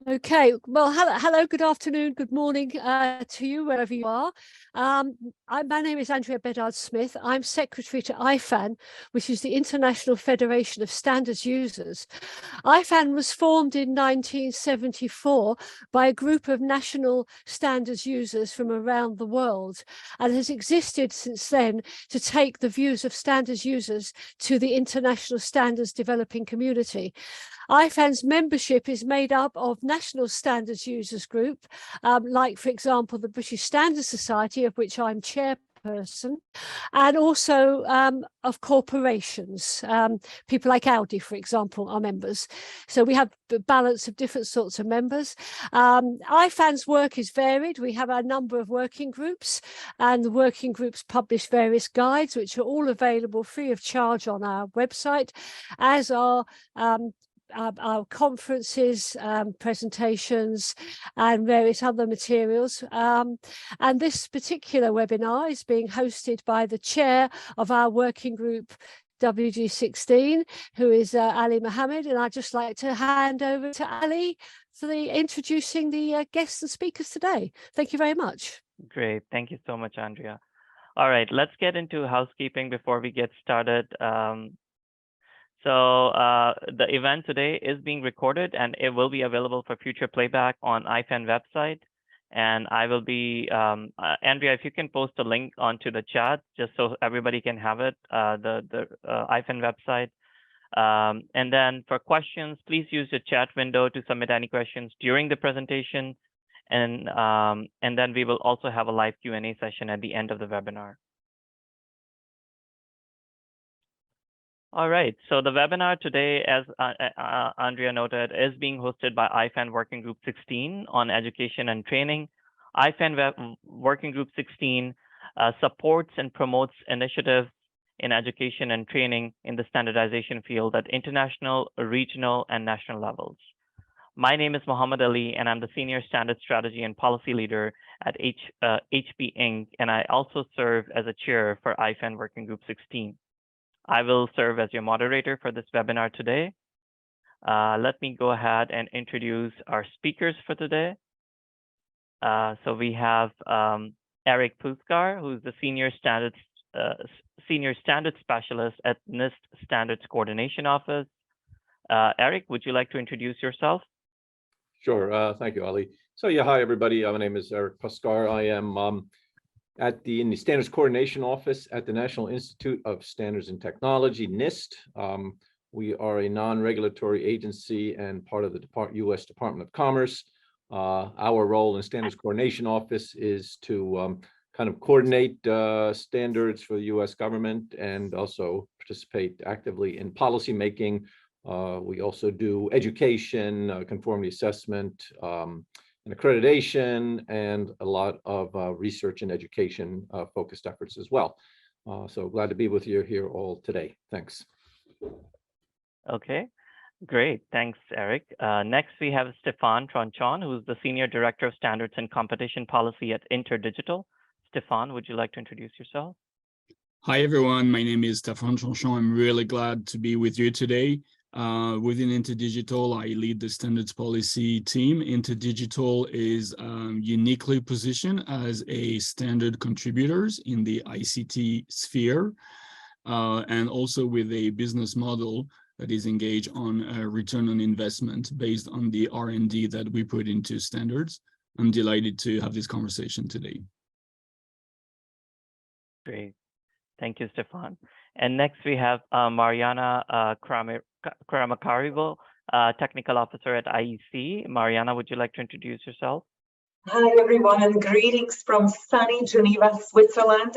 Okay, well, hello, good afternoon, good morning to you, wherever you are. My name is Andrea Bedard-Smith. I'm secretary to IFAN, which is the International Federation of Standards Users. IFAN was formed in 1974 by a group of national standards users from around the world and has existed since then to take the views of standards users to the international standards developing community. IFAN's membership is made up of national standards users group, like, for example, the British Standards Society, of which I'm chairperson, and also of corporations. People like Audi, for example, are members. So we have a balance of different sorts of members. IFAN's work is varied. We have a number of working groups, and the working groups publish various guides, which are all available free of charge on our website, as are our conferences, presentations, and various other materials. And this particular webinar is being hosted by the chair of our working group, WG16, who is Ali Mohammed. And I'd just like to hand over to Ali for introducing the guests and speakers today. Thank you very much. Great. Thank you so much, Andrea. All right, let's get into housekeeping before we get started. So the event today is being recorded and it will be available for future playback on IFAN website. And I will be, Andrea, if you can post a link onto the chat, just so everybody can have it, the IFAN website. And then for questions, please use the chat window to submit any questions during the presentation. And then we will also have a live Q&A session at the end of the webinar. All right, so the webinar today, as Andrea noted, is being hosted by IFAN Working Group 16 on education and training. IFAN Working Group 16 supports and promotes initiatives in education and training in the standardization field at international, regional, and national levels. My name is Muhammad Ali, and I'm the Senior Standard Strategy and Policy Leader at HP Inc., and I also serve as a chair for IFAN Working Group 16. I will serve as your moderator for this webinar today. Let me go ahead and introduce our speakers for today. So we have Erik Puskar, who's the Senior Standards Specialist at NIST Standards Coordination Office. Erik, would you like to introduce yourself? Sure. Thank you, Ali. So yeah, hi, everybody. My name is Erik Puskar. I am in the Standards Coordination Office at the National Institute of Standards and Technology, NIST. We are a non-regulatory agency and part of the U.S. Department of Commerce. Our role in Standards Coordination Office is to kind of coordinate standards for the U.S. government and also participate actively in policy making. We also do education, conformity assessment, and accreditation, and a lot of research and education focused efforts as well. So glad to be with you here all today. Thanks. Okay, great. Thanks, Erik. Next, we have Stéphane Tronchon, who's the Senior Director of Standards and Competition Policy at InterDigital. Stéphane, would you like to introduce yourself? Hi, everyone. My name is Stéphane Tronchon. I'm really glad to be with you today. Within InterDigital, I lead the standards policy team. InterDigital is uniquely positioned as a standard contributors in the ICT sphere, and also with a business model that is engaged on a return on investment based on the R&D that we put into standards. I'm delighted to have this conversation today. Great. Thank you, Stéphane. And next we have Marianna Kramarikova, Technical Officer at IEC. Marianna, would you like to introduce yourself? Hi, everyone, and greetings from sunny Geneva, Switzerland.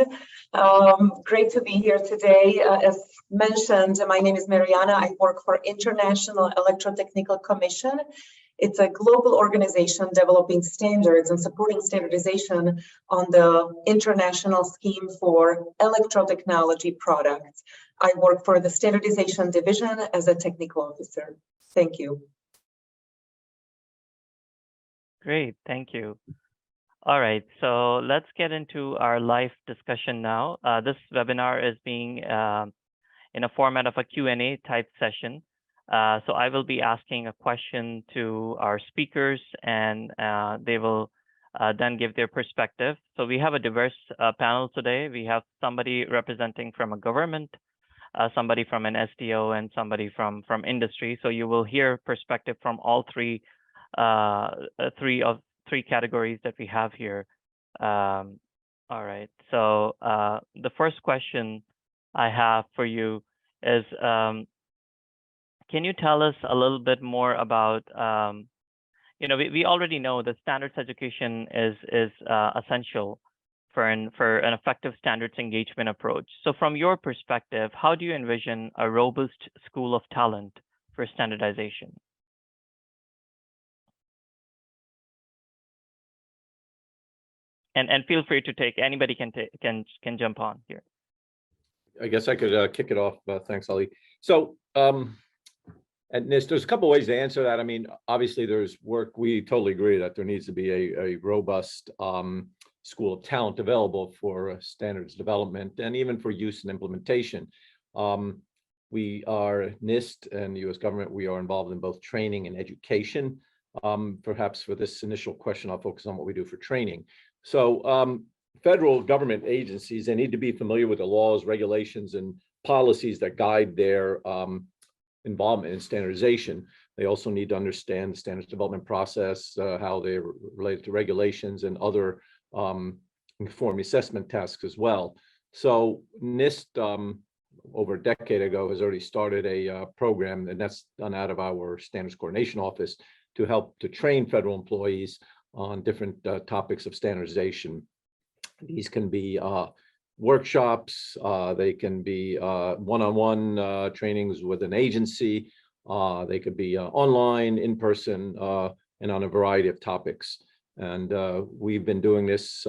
Great to be here today. As mentioned, my name is Marianna. I work for International Electrotechnical Commission. It's a global organization developing standards and supporting standardization on the international scheme for electrotechnology products. I work for the Standardization Division as a technical officer. Thank you. Great, thank you. All right, so let's get into our live discussion now. This webinar is being in a format of a Q&A type session. So I will be asking a question to our speakers, and they will then give their perspective. So we have a diverse panel today. We have somebody representing from a government, somebody from an SDO, and somebody from industry. So you will hear perspective from all three categories that we have here. All right. So the first question I have for you is, can you tell us a little bit more about, we already know that standards education is essential for an effective standards engagement approach. So from your perspective, how do you envision a robust school of talent for standardization? And feel free to take, anybody can jump on here. I guess I could kick it off. Thanks, Ali. So at NIST, there's a couple ways to answer that. I mean, obviously there's work. We totally agree that there needs to be a robust school of talent available for standards development and even for use and implementation. We are NIST and the U.S. government. We are involved in both training and education. Perhaps for this initial question, I'll focus on what we do for training. So federal government agencies, they need to be familiar with the laws, regulations, and policies that guide their involvement in standardization. They also need to understand the standards development process, how they're related to regulations and other conformity assessment tasks as well. So NIST, over a decade ago, has already started a program, and that's done out of our standards coordination office, to help to train federal employees on different topics of standardization. These can be workshops, they can be one-on-one trainings with an agency, they could be online, in person, and on a variety of topics. And we've been doing this,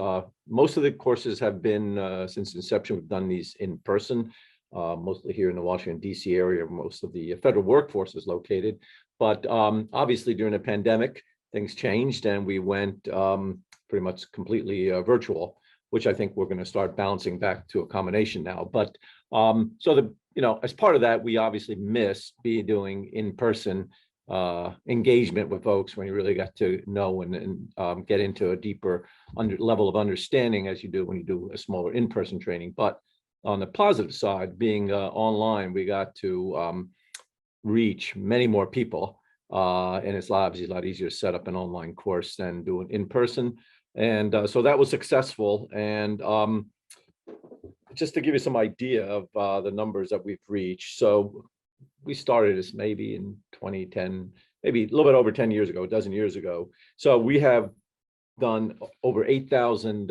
most of the courses have been, since inception, we've done these in person, mostly here in the Washington, D.C. area, where most of the federal workforce is located. But obviously during the pandemic, things changed and we went pretty much completely virtual, which I think we're going to start bouncing back to a combination now. But so as part of that, we obviously miss doing in-person engagement with folks when you really got to know and get into a deeper level of understanding as you do when you do a smaller in-person training. But on the positive side, being online, we got to reach many more people. And it's obviously a lot easier to set up an online course than do it in person. And so that was successful. And just to give you some idea of the numbers that we've reached. So we started this maybe in 2010, maybe a little bit over 10 years ago, a dozen years ago. So we have done over 8,000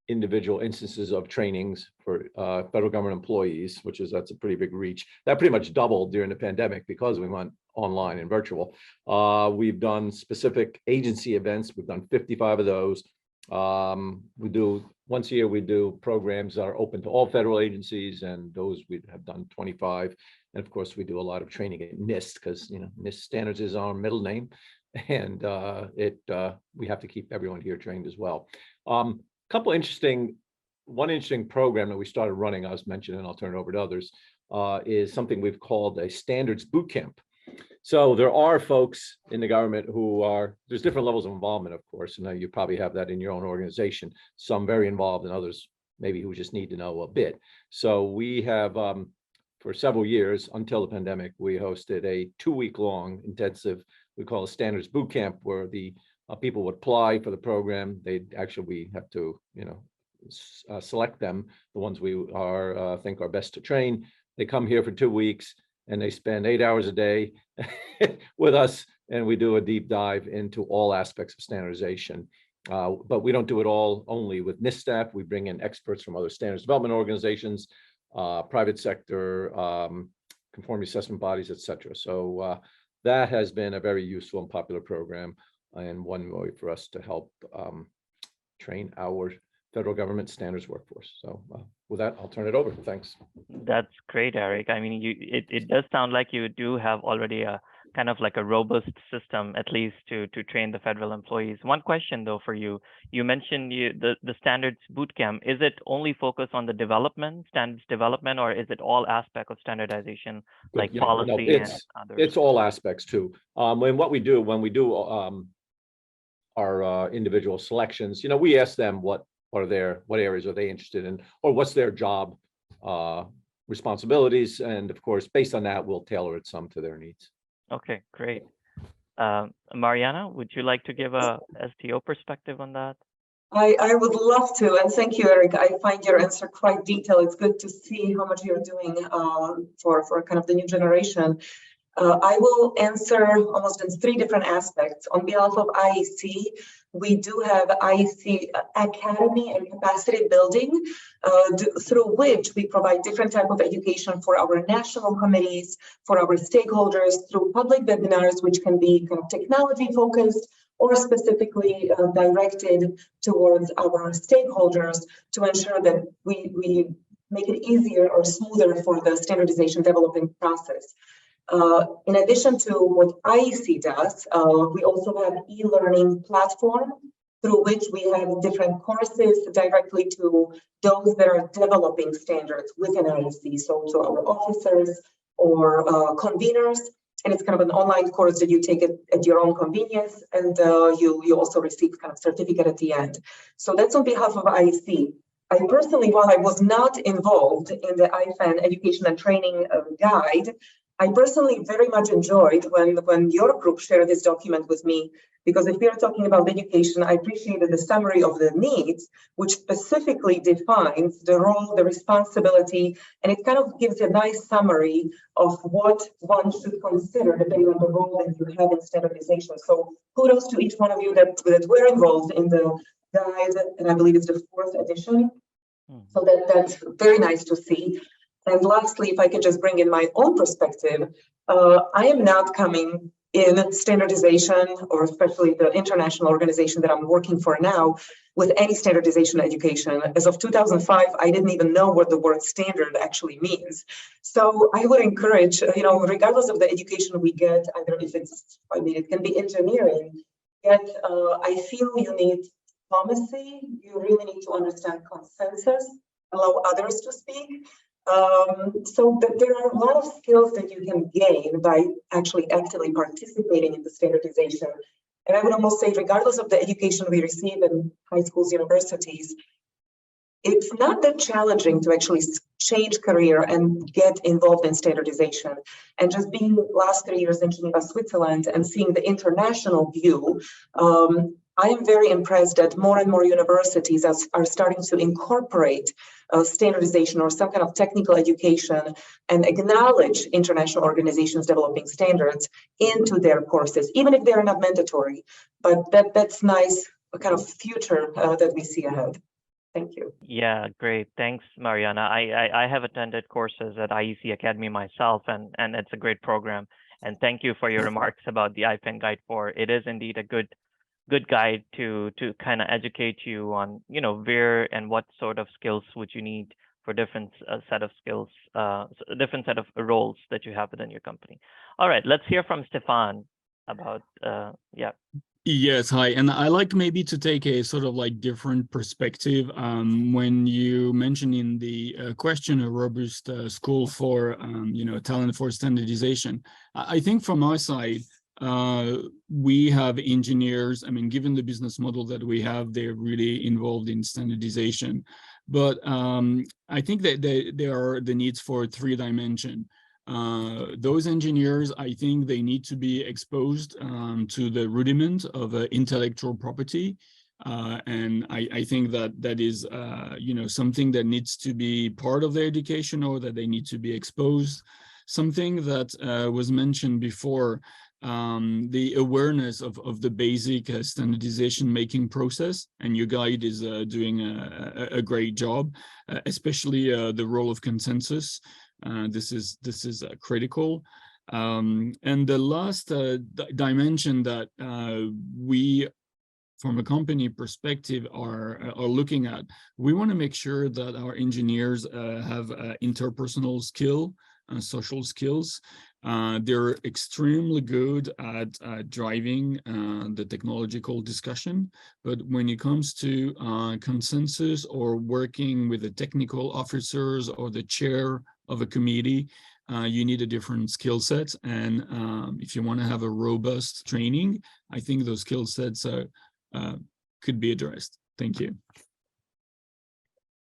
individual instances of trainings for federal government employees, that's a pretty big reach. That pretty much doubled during the pandemic because we went online and virtual. We've done specific agency events. We've done 55 of those. We do once a year, we do programs that are open to all federal agencies, and those we have done 25. And of course, we do a lot of training at NIST because NIST standards is our middle name, and we have to keep everyone here trained as well. One interesting program that we started running, I was mentioning, and I'll turn it over to others, is something we've called a standards boot camp. So there are folks in the government there's different levels of involvement, of course, and you probably have that in your own organization, some very involved and others maybe who just need to know a bit. So we have, for several years until the pandemic, we hosted a 2-week-long intensive, we call a standards boot camp, where the people would apply for the program. We have to, select them, the ones we think are best to train. They come here for 2 weeks and they spend 8 hours a day with us, and we do a deep dive into all aspects of standardization. But we don't do it all only with NIST staff. We bring in experts from other standards development organizations, private sector, conformity assessment bodies, etc. So that has been a very useful and popular program, and one way for us to help train our federal government standards workforce. So with that, I'll turn it over. Thanks. That's great, Erik. I mean, it does sound like you do have already a kind of like a robust system, at least to train the federal employees. One question though for you, you mentioned the standards bootcamp. Is it only focused on the standards development, or is it all aspect of standardization, like policy and others? It's all aspects too. When we do our individual selections, we ask them what areas are they interested in, or what's their job responsibilities, and of course, based on that, we'll tailor it some to their needs. Okay, great. Marianna, would you like to give a STO perspective on that? I would love to, and thank you, Erik. I find your answer quite detailed. It's good to see how much you're doing for kind of the new generation. I will answer almost in 3 different aspects. On behalf of IEC, we do have IEC Academy and capacity building, through which we provide different type of education for our national committees, for our stakeholders, through public webinars, which can be kind of technology focused or specifically directed towards our stakeholders to ensure that we make it easier or smoother for the standardization developing process. In addition to what IEC does, we also have e-learning platform through which we have different courses directly to those that are developing standards within IEC, so to our officers or conveners. And it's kind of an online course that you take it at your own convenience, and you also receive kind of certificate at the end. So that's on behalf of IEC. I personally, while I was not involved in the IFAN Education and Training Guide, I personally very much enjoyed when your group shared this document with me, because if we are talking about education, I appreciated the summary of the needs, which specifically defines the role, the responsibility, and it kind of gives a nice summary of what one should consider depending on the role that you have in standardization. So kudos to each one of you that were involved in the guide, and I believe it's the 4th edition. So that's very nice to see. And lastly, if I can just bring in my own perspective, I am not coming in standardization, or especially the international organization that I'm working for now, with any standardization education. As of 2005, I didn't even know what the word standard actually means. So I would encourage, regardless of the education we get, either if it's, it can be engineering, yet I feel you need diplomacy, you really need to understand consensus, allow others to speak. So there are a lot of skills that you can gain by actually actively participating in the standardization. And I would almost say, regardless of the education we receive in high schools, universities, it's not that challenging to actually change career and get involved in standardization. And just being last 3 years in Geneva, Switzerland, and seeing the international view, I am very impressed that more and more universities are starting to incorporate standardization or some kind of technical education and acknowledge international organizations developing standards into their courses, even if they are not mandatory. But that's nice, a kind of future that we see ahead. Thank you. Yeah, great. Thanks, Marianna. I have attended courses at IEC Academy myself, and it's a great program. And thank you for your remarks about the IFAN Guide 4. It is indeed a good guide to kind of educate you on, where and what sort of skills would you need for different set of skills, different set of roles that you have within your company. All right, let's hear from Stéphane about, yeah. Yes, hi. And I like maybe to take a sort of like different perspective. When you mentioned in the question a robust school for, talent for standardization, I think from our side, we have engineers. I mean, given the business model that we have, they're really involved in standardization. But I think that there are the needs for 3-dimension. Those engineers, I think they need to be exposed to the rudiment of intellectual property. And I think that is, something that needs to be part of their education, or that they need to be exposed. Something that was mentioned before, the awareness of the basic standardization making process, and your guide is doing a great job, especially the role of consensus. This is critical. And the last dimension that we, from a company perspective, are looking at, we want to make sure that our engineers have interpersonal skill, social skills. They're extremely good at driving the technological discussion, but when it comes to consensus or working with the technical officers or the chair of a committee, you need a different skill set. And if you want to have a robust training, I think those skill sets could be addressed. Thank you.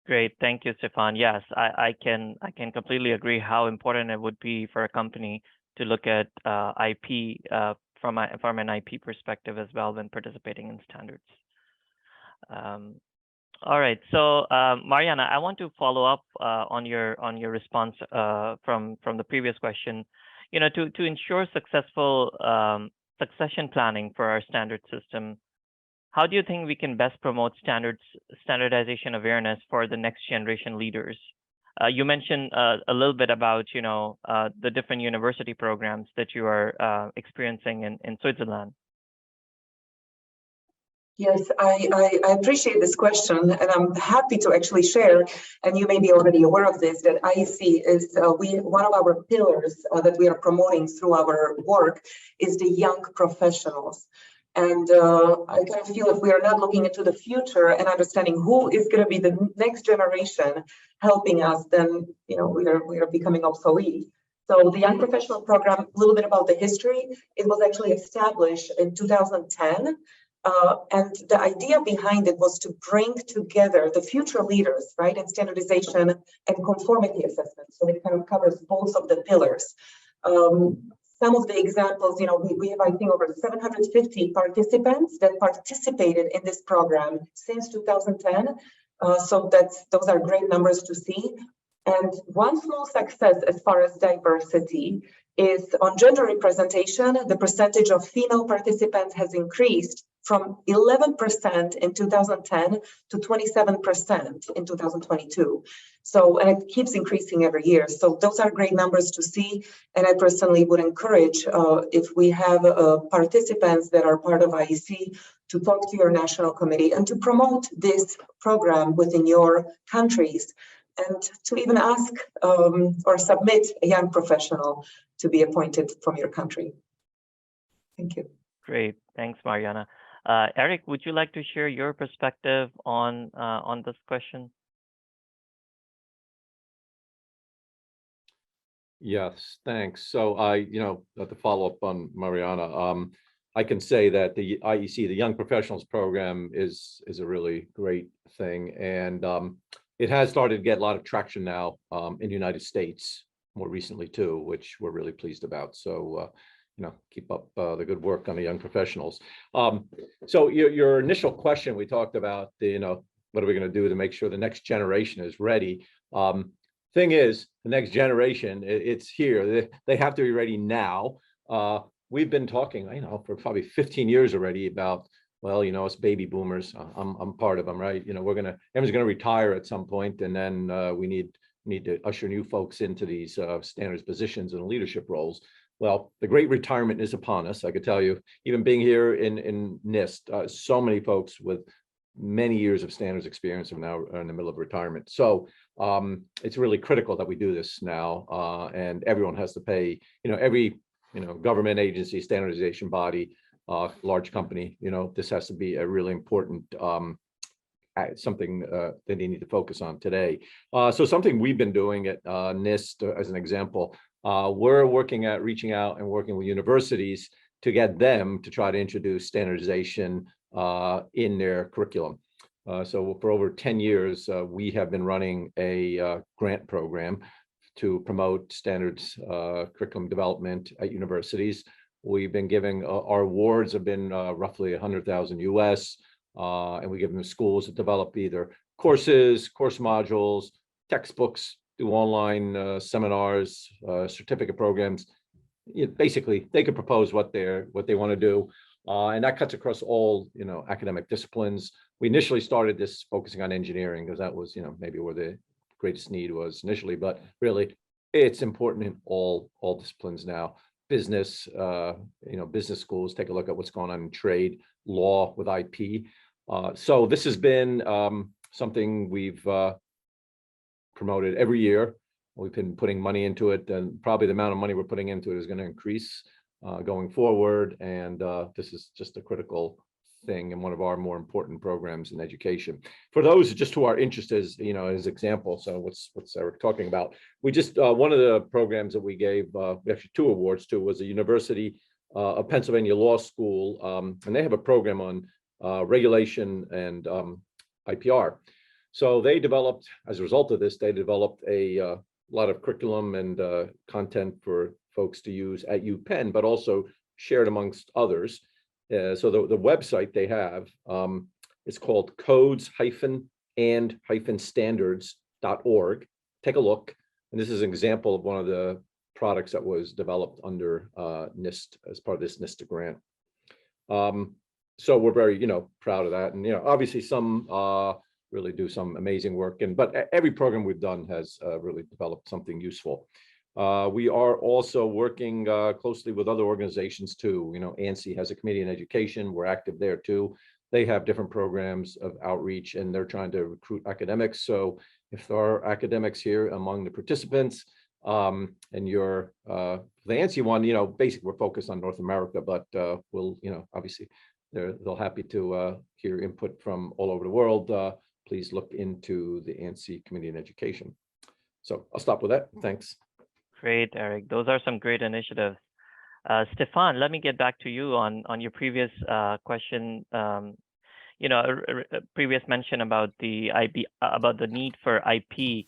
Great, thank you, Stéphane. Yes, I can completely agree how important it would be for a company to look at IP from an IP perspective as well when participating in standards. All right, so Marianna, I want to follow up on your response from the previous question. You know, to ensure successful succession planning for our standard system, how do you think we can best promote standardization awareness for the next generation leaders? You mentioned a little bit about, you know, the different university programs that you are experiencing in Switzerland. Yes, I appreciate this question, and I'm happy to actually share, and you may be already aware of this, that IEC is one of our pillars that we are promoting through our work is the young professionals. And I kind of feel if we are not looking into the future and understanding who is going to be the next generation helping us, then we are becoming obsolete. So the Young Professional Program, a little bit about the history, it was actually established in 2010. And the idea behind it was to bring together the future leaders, right, in standardization and conformity assessment. So it kind of covers both of the pillars. Some of the examples, we have, I think, over 750 participants that participated in this program since 2010. So those are great numbers to see. And one small success as far as diversity is on gender representation. The percentage of female participants has increased from 11% in 2010 to 27% in 2022. So, and it keeps increasing every year. So those are great numbers to see. And I personally would encourage if we have participants that are part of IEC to talk to your national committee and to promote this program within your countries, and to even ask or submit a young professional to be appointed from your country. Thank you. Great, thanks, Marianna. Erik, would you like to share your perspective on this question? Yes, thanks. So to follow up on Marianna, I can say that the IEC, the Young Professionals Program, is a really great thing, and it has started to get a lot of traction now in the United States more recently too, which we're really pleased about. So keep up the good work on the young professionals. So your initial question, we talked about what are we going to do to make sure the next generation is ready. Thing is, the next generation, it's here. They have to be ready now. We've been talking, for probably 15 years already about, well, us baby boomers. I'm part of them, right? everyone's going to retire at some point, and then we need to usher new folks into these standards positions and leadership roles. Well, the great retirement is upon us. I could tell you, even being here in NIST, so many folks with many years of standards experience are now in the middle of retirement. So it's really critical that we do this now, and everyone has to pay, every government agency, standardization body, large company, this has to be a really important something that they need to focus on today. So something we've been doing at NIST, as an example, we're working at reaching out and working with universities to get them to try to introduce standardization in their curriculum. So for over 10 years, we have been running a grant program to promote standards curriculum development at universities. We've been giving, our awards have been roughly 100,000 US, and we give them to schools that develop either courses, course modules, textbooks, do online seminars, certificate programs. Basically, they could propose what they want to do, and that cuts across all academic disciplines. We initially started this focusing on engineering because that was maybe where the greatest need was initially, but really it's important in all disciplines now. Business, business schools, take a look at what's going on in trade, law with IP. So this has been something we've promoted every year. We've been putting money into it, and probably the amount of money we're putting into it is going to increase going forward. And this is just a critical thing and one of our more important programs in education. For those just who are interested, as example, so what's Erik talking about? We just one of the programs that we gave actually 2 awards to was the University of Pennsylvania Law School, and they have a program on regulation and IPR. So they developed, as a result of this, they developed a lot of curriculum and content for folks to use at UPenn, but also shared amongst others. So the website they have is called codes-and-standards.org. Take a look. And this is an example of one of the products that was developed under NIST as part of this NIST grant. So we're very, proud of that. And, obviously some really do some amazing work. But every program we've done has really developed something useful. We are also working closely with other organizations too. ANSI has a committee in education. We're active there too. They have different programs of outreach, and they're trying to recruit academics. So if there are academics here among the participants, and you're the ANSI one, basically we're focused on North America, but we'll, obviously they're happy to hear input from all over the world. Please look into the ANSI Committee in Education. So I'll stop with that. Thanks. Great, Erik. Those are some great initiatives. Stéphane, let me get back to you on your previous question. Previous mention about the about the need for IP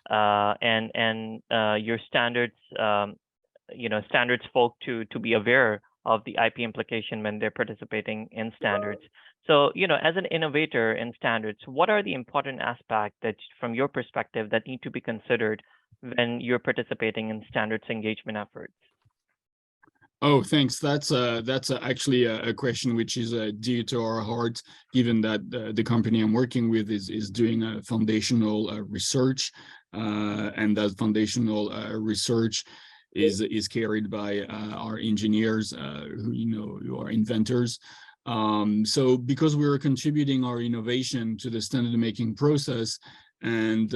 and your standards, standards folk to be aware of the IP implication when they're participating in standards. So, as an innovator in standards, what are the important aspects that, from your perspective, that need to be considered when you're participating in standards engagement efforts? Oh, thanks. That's actually a question which is dear to our heart, given that the company I'm working with is doing a foundational research, and that foundational research is carried by our engineers who are inventors. So because we are contributing our innovation to the standard making process, and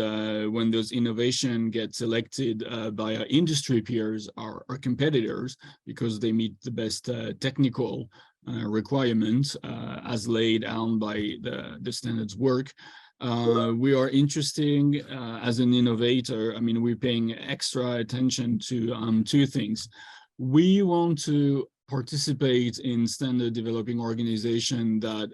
when those innovation get selected by our industry peers, our competitors, because they meet the best technical requirements as laid down by the standards work, we are interesting as an innovator. I mean, we're paying extra attention to 2 things. We want to participate in standard developing organization that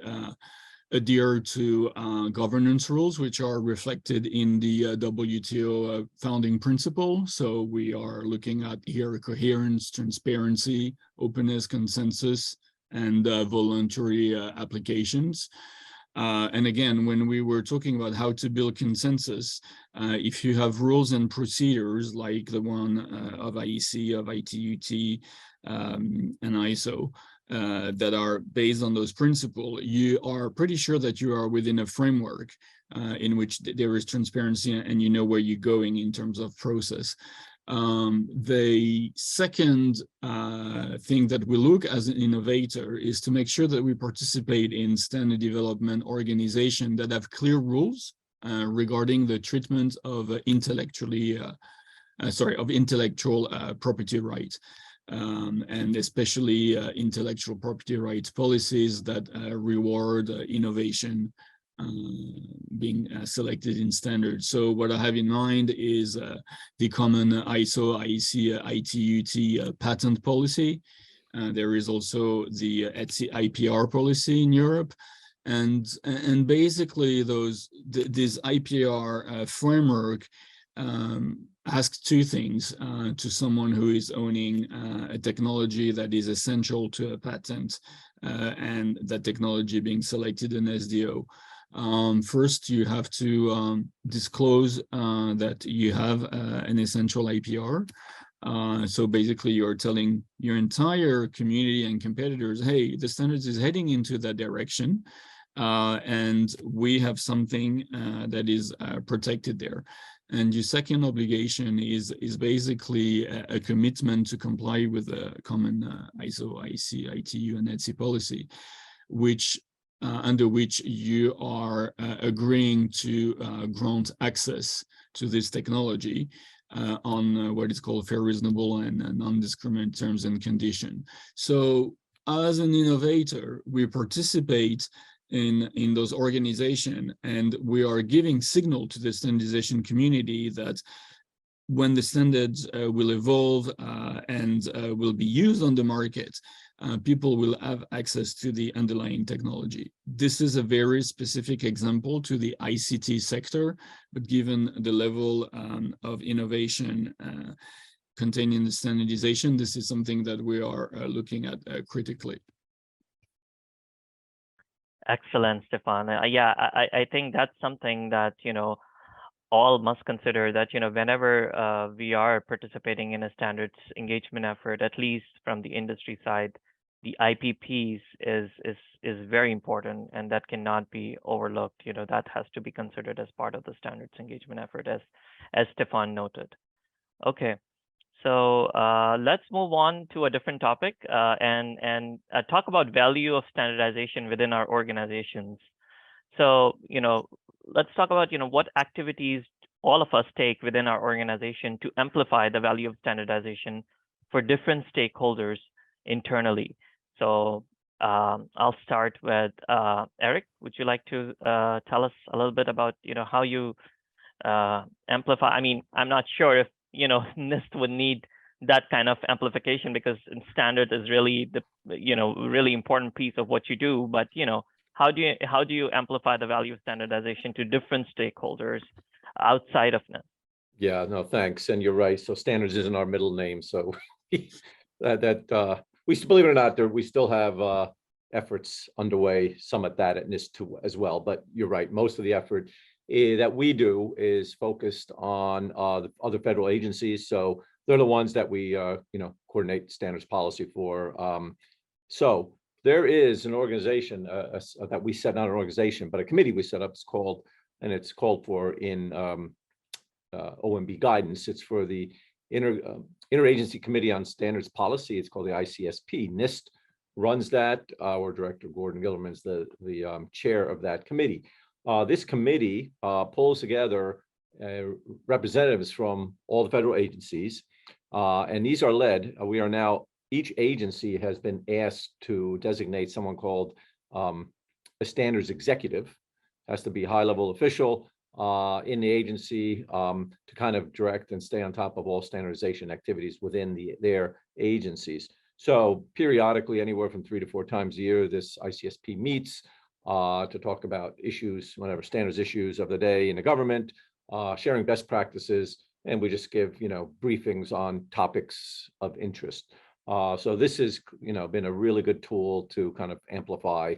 adhere to governance rules, which are reflected in the WTO founding principle. So we are looking at here coherence, transparency, openness, consensus, and voluntary applications. And again, when we were talking about how to build consensus, if you have rules and procedures like the one of IEC, of ITUT, and ISO, that are based on those principles, you are pretty sure that you are within a framework in which there is transparency and you know where you're going in terms of process. The second thing that we look as an innovator is to make sure that we participate in standard development organizations that have clear rules regarding the treatment of intellectual property rights. And especially intellectual property rights policies that reward innovation being selected in standards. So what I have in mind is the common ISO, IEC, ITUT patent policy. There is also the ETSI IPR policy in Europe. And basically this IPR framework asks 2 things to someone who is owning a technology that is essential to a patent and that technology being selected in SDO. First, you have to disclose that you have an essential IPR. So basically, you're telling your entire community and competitors, hey, the standards is heading into that direction, and we have something that is protected there. And your second obligation is basically a commitment to comply with the common ISO, IEC, ITU, and ETSI policy, which under which you are agreeing to grant access to this technology on what is called fair, reasonable, and non-discriminatory terms and conditions. So as an innovator, we participate in those organizations, and we are giving signal to the standardization community that when the standards will evolve and will be used on the market, people will have access to the underlying technology. This is a very specific example to the ICT sector, but given the level of innovation contained in the standardization, this is something that we are looking at critically. Excellent, Stéphane. Yeah, I think that's something that, all must consider, that, whenever we are participating in a standards engagement effort, at least from the industry side, the IPPs is very important, and that cannot be overlooked. That has to be considered as part of the standards engagement effort, as Stéphane noted. Okay, so let's move on to a different topic and talk about value of standardization within our organizations. So, let's talk about, what activities all of us take within our organization to amplify the value of standardization for different stakeholders internally. So I'll start with Erik. Would you like to tell us a little bit about, how you amplify? I mean, I'm not sure if, NIST would need that kind of amplification, because standards is really the, really important piece of what you do. But, how do you amplify the value of standardization to different stakeholders outside of NIST? Yeah, no, thanks. And you're right. So standards isn't our middle name. So we believe it or not, we still have efforts underway, some at NIST too as well. But you're right. Most of the effort that we do is focused on the other federal agencies. So they're the ones that we coordinate standards policy for. So there is an organization that we set, not an organization, but a committee we set up. It's called for in OMB guidance. It's for the Interagency Committee on Standards Policy. It's called the ICSP. NIST runs that. Our director, Gordon Gillerman, is the chair of that committee. This committee pulls together representatives from all the federal agencies, and these are led. We are now, each agency has been asked to designate someone called a standards executive. Has to be a high-level official in the agency to kind of direct and stay on top of all standardization activities within their agencies. So periodically, anywhere from 3 to 4 times a year, this ICSP meets to talk about issues, whatever standards issues of the day in the government, sharing best practices, and we just give briefings on topics of interest. So this has been a really good tool to kind of amplify.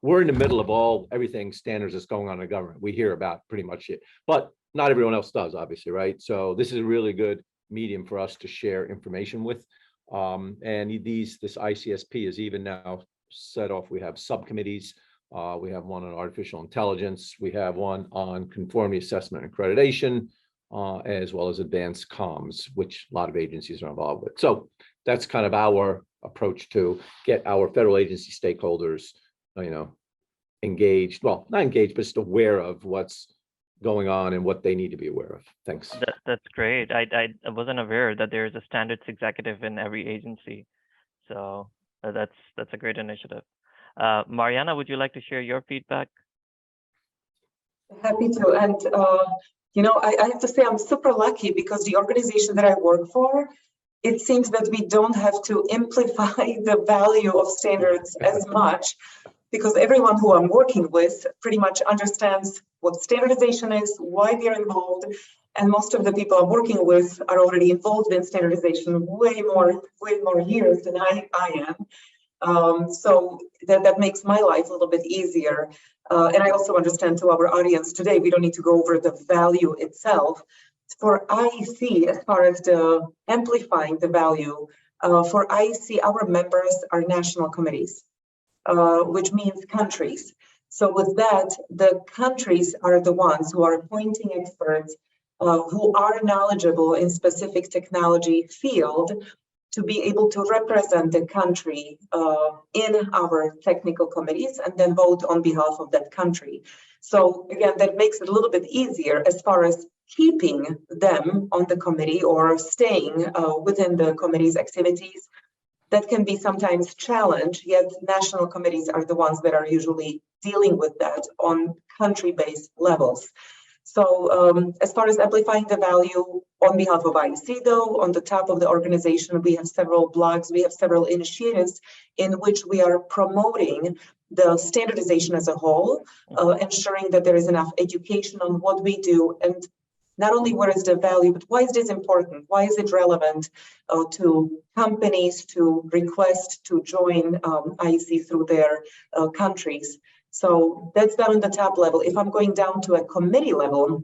We're in the middle of everything standards that's going on in the government. We hear about pretty much it, but not everyone else does, obviously, right? So this is a really good medium for us to share information with. And this ICSP is even now set off. We have subcommittees. We have one on artificial intelligence. We have one on conformity assessment and accreditation, as well as advanced comms, which a lot of agencies are involved with. So that's kind of our approach to get our federal agency stakeholders, engaged. Well, not engaged, but just aware of what's going on and what they need to be aware of. Thanks. That's great. I wasn't aware that there's a standards executive in every agency. So that's a great initiative. Marianna, would you like to share your feedback? Happy to. And, I have to say I'm super lucky, because the organization that I work for, it seems that we don't have to amplify the value of standards as much, because everyone who I'm working with pretty much understands what standardization is, why they're involved, and most of the people I'm working with are already involved in standardization way more years than I am. So that makes my life a little bit easier. And I also understand, to our audience today, we don't need to go over the value itself. For IEC, as far as the amplifying the value, for IEC, our members are national committees, which means countries. So with that, the countries are the ones who are appointing experts who are knowledgeable in specific technology field to be able to represent the country in our technical committees and then vote on behalf of that country. So again, that makes it a little bit easier as far as keeping them on the committee or staying within the committee's activities, that can be sometimes challenged, yet national committees are the ones that are usually dealing with that on country-based levels. So as far as amplifying the value on behalf of IEC, though, on the top of the organization, we have several blogs, we have several initiatives in which we are promoting the standardization as a whole, ensuring that there is enough education on what we do, and not only what is the value, but why is this important? Why is it relevant to companies to request to join IEC through their countries? So that's done on the top level. If I'm going down to a committee level,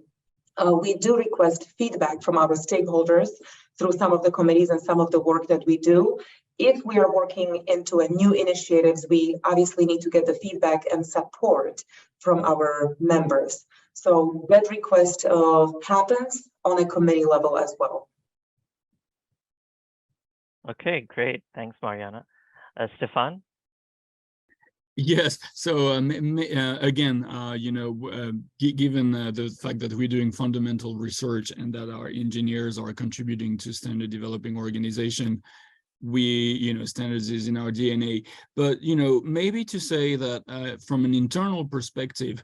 we do request feedback from our stakeholders through some of the committees and some of the work that we do. If we are working into a new initiatives, we obviously need to get the feedback and support from our members. So that request happens on a committee level as well. Okay, great. Thanks, Marianna. Stéphane? Yes. So again, you know, given the fact that we're doing fundamental research and that our engineers are contributing to standard developing organization, you know, standards is in our DNA. But, you know, maybe to say that from an internal perspective,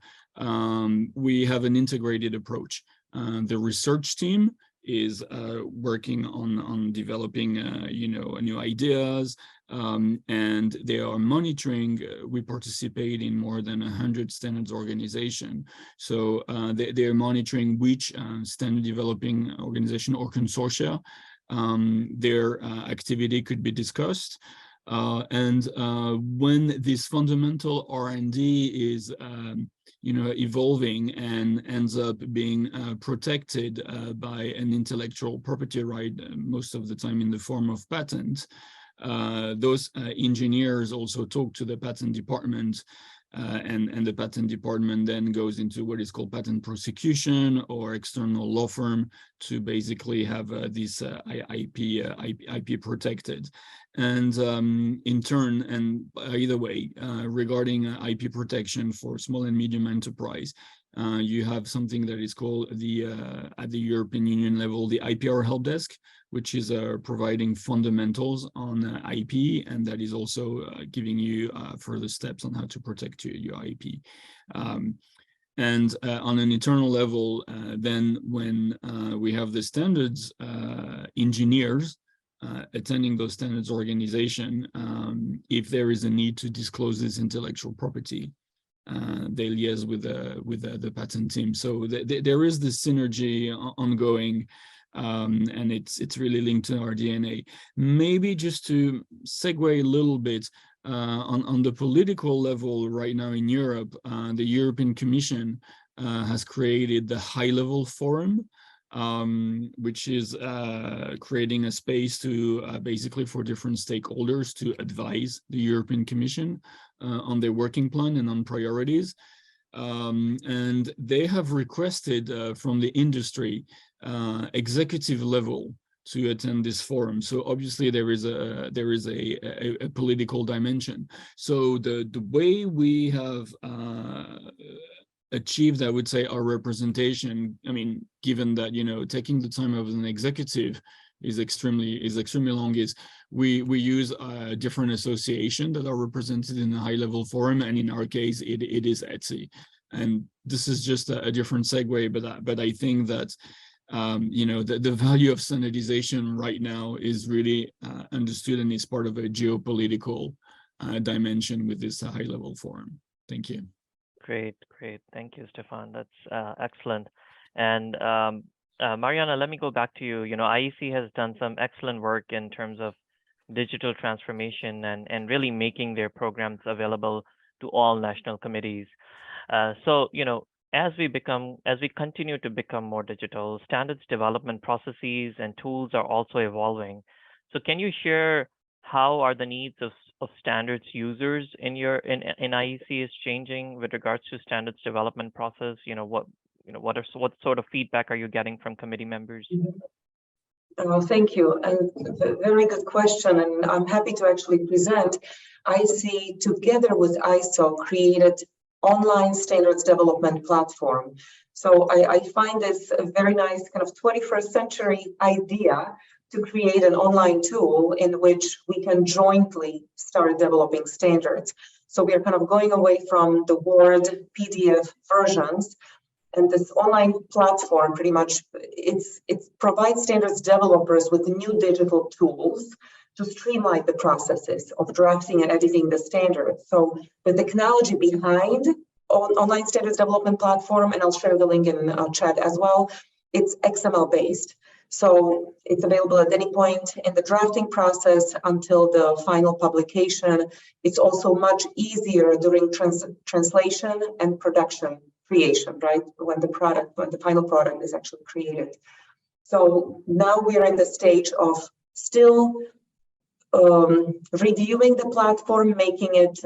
we have an integrated approach. The research team is working on developing, you know, new ideas, and they are monitoring. We participate in more than 100 standards organization. So they are monitoring which standard developing organization or consortia their activity could be discussed. And when this fundamental R&D is you know, evolving and ends up being protected by an intellectual property right, most of the time in the form of patent, those engineers also talk to the patent department, and the patent department then goes into what is called patent prosecution or external law firm to basically have this IP protected. And in turn, and either way, regarding IP protection for small and medium enterprise, you have something that is called the at the European Union level, the IPR help desk, which is providing fundamentals on IP, and that is also giving you further steps on how to protect your IP. And on an internal level, then when we have the standards engineers attending those standards organization, if there is a need to disclose this intellectual property, they liaise with the patent team. So there is this synergy ongoing, and it's really linked to our DNA. Maybe just to segue a little bit, on the political level right now in Europe, the European Commission has created the high-level forum, which is creating a space to basically for different stakeholders to advise the European Commission on their working plan and on priorities. And they have requested from the industry executive level to attend this forum. So obviously there is a political dimension. So the way we have achieved, I would say, our representation, I mean, given that, you know, taking the time of an executive is extremely long, is we use a different association that are represented in a high-level forum, and in our case it is ETSI. And this is just a different segue, but I think that you know, the value of standardization right now is really understood and is part of a geopolitical dimension with this high-level forum. Thank you. Great. Thank you, Stéphane. That's excellent. And Marianna, let me go back to you. You know, IEC has done some excellent work in terms of digital transformation and really making their programs available to all national committees. So, you know, as we continue to become more digital, standards development processes and tools are also evolving. So can you share how are the needs of standards users in IEC is changing with regards to standards development process? You know, what sort of feedback are you getting from committee members? Thank you, and very good question, and I'm happy to actually present. IEC, together with ISO, created online standards development platform. So I find this a very nice kind of 21st century idea to create an online tool in which we can jointly start developing standards. So we are kind of going away from the Word PDF versions, and this online platform pretty much it provides standards developers with new digital tools to streamline the processes of drafting and editing the standards. So the technology behind online standards development platform, and I'll share the link in chat as well, it's XML based. So it's available at any point in the drafting process until the final publication. It's also much easier during translation and production creation, right? When the final product is actually created. So now we are in the stage of still reviewing the platform, making it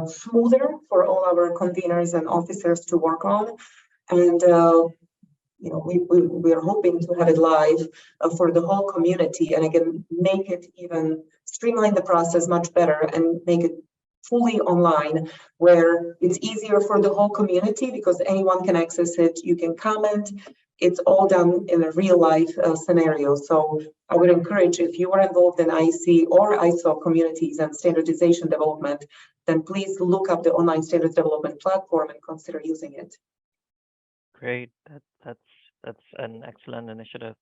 smoother for all our conveners and officers to work on. And you know, we are hoping to have it live for the whole community, and again, make it even streamline the process much better and make it fully online, where it's easier for the whole community because anyone can access it. You can comment. It's all done in a real life scenario. So I would encourage, if you are involved in IC or ISO communities and standardization development, then please look up the online standards development platform and consider using it. Great. That's an excellent initiative.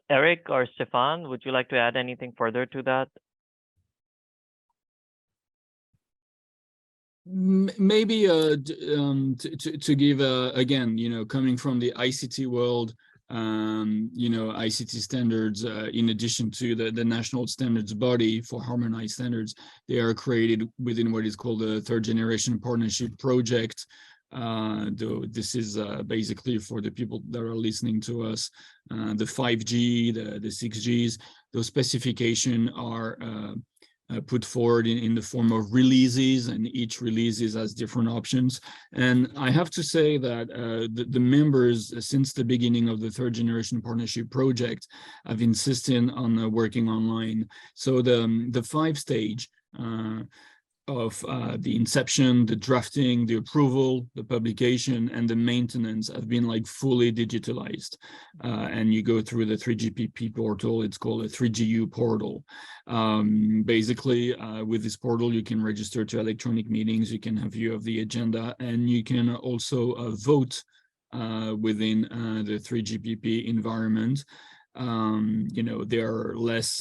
Erik or Stéphane, would you like to add anything further to that? Maybe to give again, you know, coming from the ICT world, you know, ICT standards, in addition to the national standards body for harmonized standards, they are created within what is called the third generation partnership project. Though this is basically for the people that are listening to us, the 5G, the 6Gs, those specifications are put forward in the form of releases, and each release has different options. And I have to say that the members, since the beginning of the third generation partnership project, have insisted on working online. So the 5-stage of the inception, the drafting, the approval, the publication, and the maintenance have been like fully digitalized. And you go through the 3GPP portal, it's called a 3GU portal. Basically, with this portal, you can register to electronic meetings, you can have view of the agenda, and you can also vote within the 3GPP environment. You know, there are less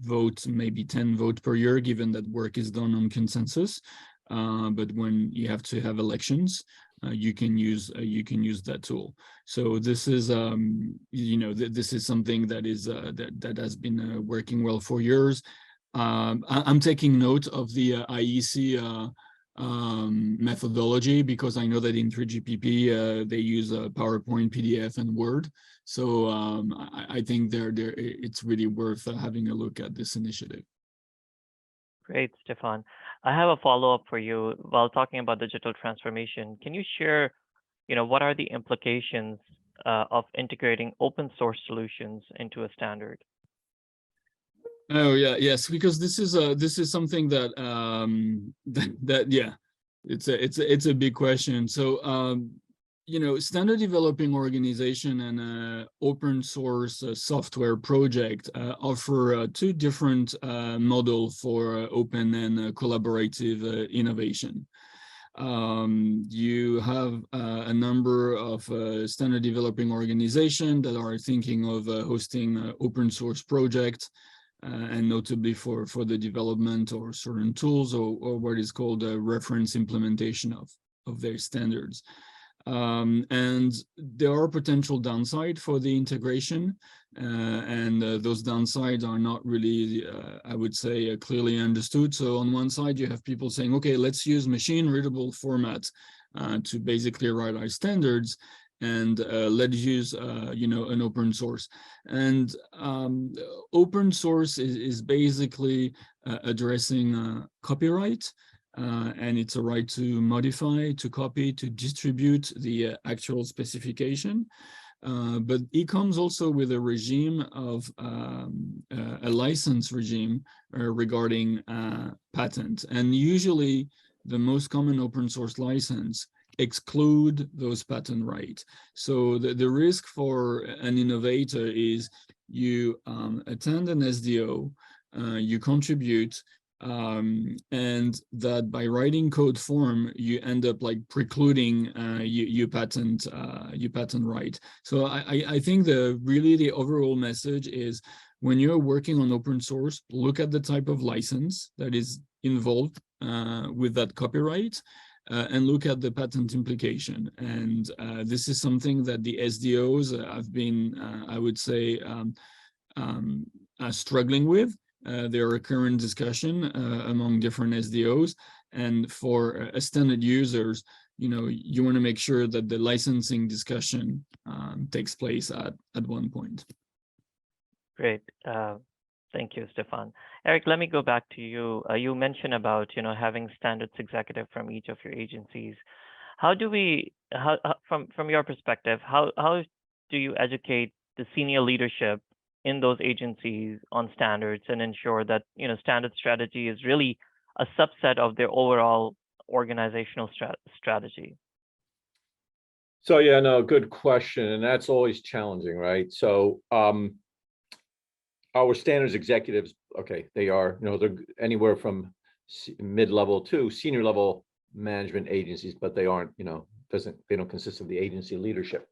votes, maybe 10 votes per year, given that work is done on consensus. But when you have to have elections, you can use that tool. So this is, you know, this is something that is that has been working well for years. I'm taking note of the IEC methodology, because I know that in 3GPP they use PowerPoint, PDF, and Word. So I think it's really worth having a look at this initiative. Great, Stéphane. I have a follow-up for you. While talking about digital transformation, can you share, you know, what are the implications of integrating open source solutions into a standard? Oh yeah, yes, because this is something that yeah, it's a big question. So you know, standard developing organization and open source software project offer two different models for open and collaborative innovation. You have a number of standard developing organizations that are thinking of hosting open source projects, and notably for the development or certain tools or what is called a reference implementation of their standards. And there are potential downsides for the integration, and those downsides are not really, I would say, clearly understood. So on one side, you have people saying, okay, let's use machine readable format to basically write our standards, and let's use, you know, an open source. And open source is basically addressing copyright. And it's a right to modify, to copy, to distribute the actual specification. But it comes also with a regime of a license regime regarding patent. And usually the most common open source license exclude those patent rights. So the risk for an innovator is you attend an SDO, you contribute, and that by writing code form, you end up like precluding your patent right. So I think the overall message is, when you're working on open source, look at the type of license that is involved with that copyright, and look at the patent implication. And this is something that the SDOs have been, I would say, struggling with. There are a current discussion among different SDOs, and for standard users, you want to make sure that the licensing discussion takes place at one point. Great. Thank you, Stéphane. Erik, let me go back to you. You mentioned about having standards executive from each of your agencies. How do we, from your perspective, how do you educate the senior leadership in those agencies on standards and ensure that standard strategy is really a subset of their overall organizational strategy? So yeah, no, good question, and that's always challenging, right? So our standards executives, okay, they are, they're anywhere from mid-level to senior level management agencies, but they aren't, they don't consist of the agency leadership.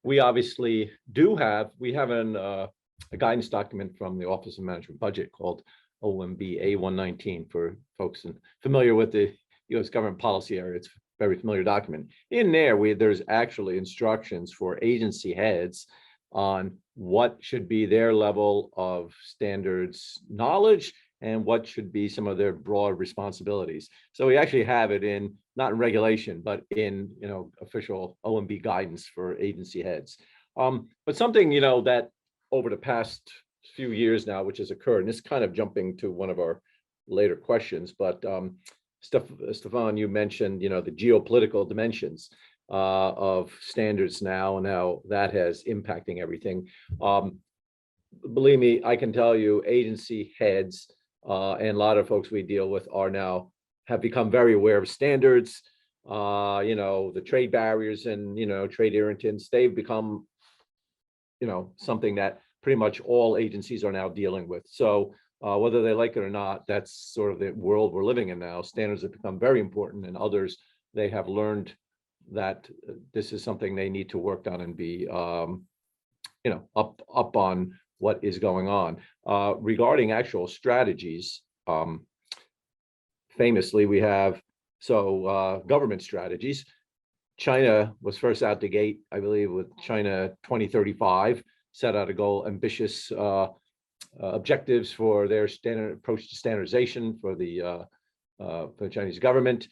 We obviously we have a guidance document from the Office of Management Budget called OMB A119 for folks familiar with the U.S. government policy area. It's a very familiar document. In there, there's actually instructions for agency heads on what should be their level of standards knowledge and what should be some of their broad responsibilities. So we actually have it in, not in regulation, but in official OMB guidance for agency heads. But something that over the past few years now, which has occurred, and this kind of jumping to one of our later questions, but Stéphane, you mentioned the geopolitical dimensions of standards now, and how that has impacting everything. Believe me, I can tell you, agency heads and a lot of folks we deal with have become very aware of standards. The trade barriers and trade irritants, they've become something that pretty much all agencies are now dealing with. So whether they like it or not, that's sort of the world we're living in now. Standards have become very important, and others, they have learned that this is something they need to work on and be up on what is going on. Regarding actual strategies, famously we have government strategies. China was first out the gate, I believe, with China 2035, set out a goal, ambitious objectives for their standard approach to standardization for the Chinese government.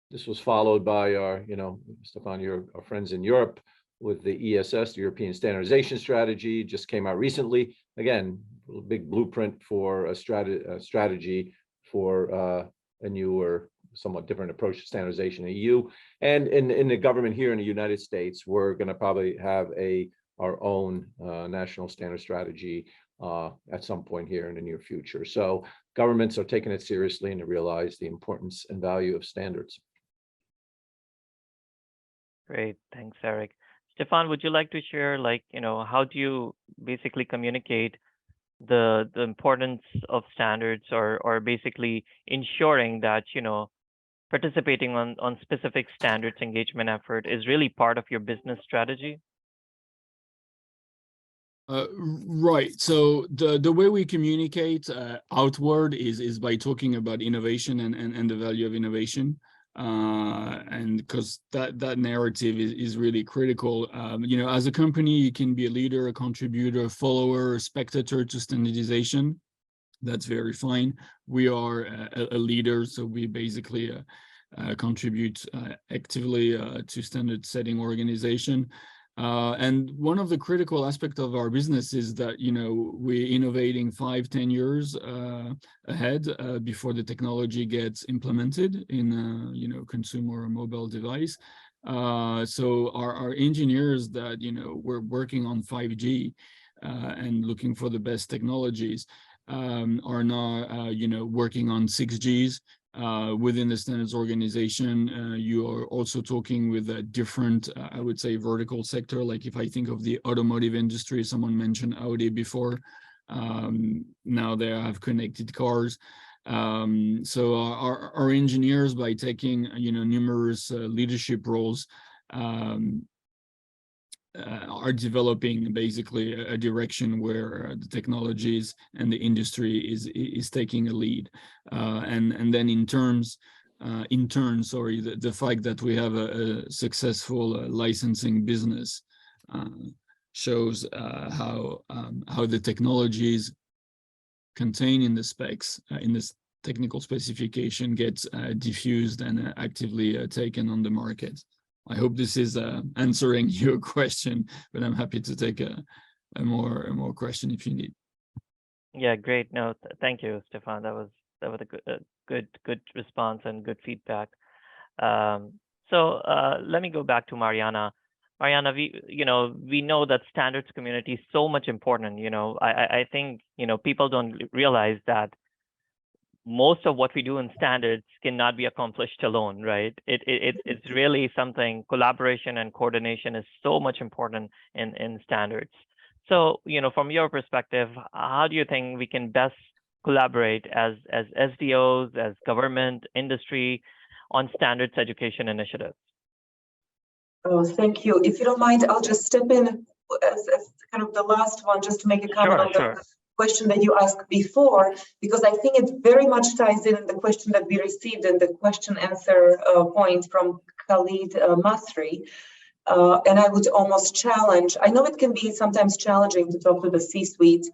This was followed by our, Stéphane, our friends in Europe with the ESS, the European Standardization Strategy, just came out recently. Again, a big blueprint for a strategy for a newer, somewhat different approach to standardization in the EU. And in the government here in the United States, we're going to probably have our own national standard strategy at some point here in the near future. So governments are taking it seriously and they realize the importance and value of standards. Great, thanks, Erik. Stéphane, would you like to share, how do you basically communicate the importance of standards, or basically ensuring that participating on specific standards engagement effort is really part of your business strategy? Right. So the way we communicate outward is by talking about innovation and the value of innovation. And because that narrative is really critical. As a company, you can be a leader, a contributor, a follower, a spectator to standardization. That's very fine. We are a leader, so we basically contribute actively to standard setting organization. And one of the critical aspects of our business is that, we're innovating 5-10 years ahead before the technology gets implemented in a, consumer or mobile device. So our engineers that, we're working on 5G and looking for the best technologies are now, working on 6Gs. within the standards organization, you are also talking with a different, I would say, vertical sector. Like if I think of the automotive industry, someone mentioned Audi before. Now they have connected cars. So our engineers, by taking numerous leadership roles, are developing basically a direction where the technologies and the industry is taking a lead, and then in turn, the fact that we have a successful licensing business shows how the technologies contained in the specs, in this technical specification, gets diffused and actively taken on the market. I hope this is answering your question, but I'm happy to take a more question if you need. Yeah, great. No, thank you, Stéphane. That was a good response and good feedback. So let me go back to Marianna. Marianna, we know that standards community is so much important. I think people don't realize that most of what we do in standards cannot be accomplished alone, right? It's really something. Collaboration and coordination is so much important in standards. So, from your perspective, how do you think we can best collaborate as SDOs, as government, industry, on standards education initiatives? Oh, thank you. If you don't mind, I'll just step in as kind of the last one, just to make a comment on the question that you asked before, because I think it very much ties in the question that we received in the question answer point from Khalid Masri. And I would almost challenge, I know it can be sometimes challenging to talk to the C-suite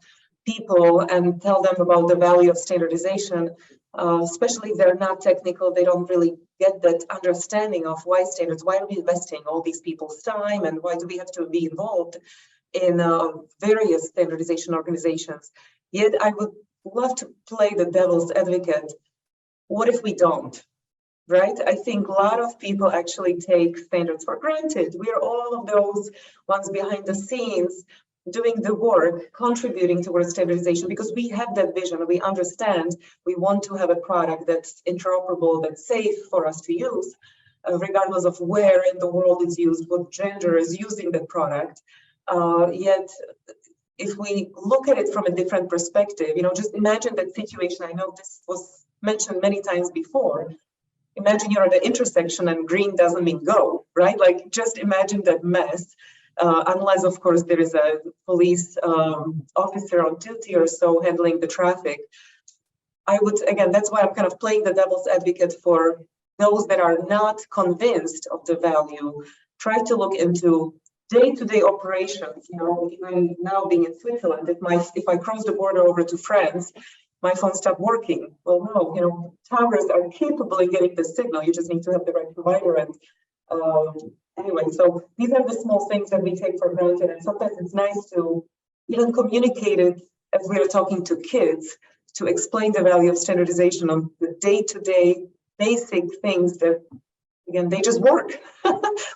people and tell them about the value of standardization, especially if they're not technical, they don't really get that understanding of why standards, why are we investing all these people's time, and why do we have to be involved in various standardization organizations. Yet I would love to play the devil's advocate. What if we don't, right? I think a lot of people actually take standards for granted. We are all of those ones behind the scenes doing the work, contributing towards standardization, because we have that vision. We understand we want to have a product that's interoperable, that's safe for us to use, regardless of where in the world it's used, what gender is using the product. Yet, if we look at it from a different perspective, just imagine that situation. I know this was mentioned many times before. Imagine you're at the intersection and green doesn't mean go, right? Like, just imagine that mess. Unless, of course, there is a police officer on duty or so handling the traffic. I would, again, that's why I'm kind of playing the devil's advocate for those that are not convinced of the value. Try to look into day-to-day operations. Even now being in Switzerland, if I cross the border over to France, my phone stopped working. Well, no, towers are capable of getting the signal. You just need to have the right provider. And anyway, so these are the small things that we take for granted. And sometimes it's nice to even communicate it as we're talking to kids, to explain the value of standardization on the day-to-day basic things that, again, they just work.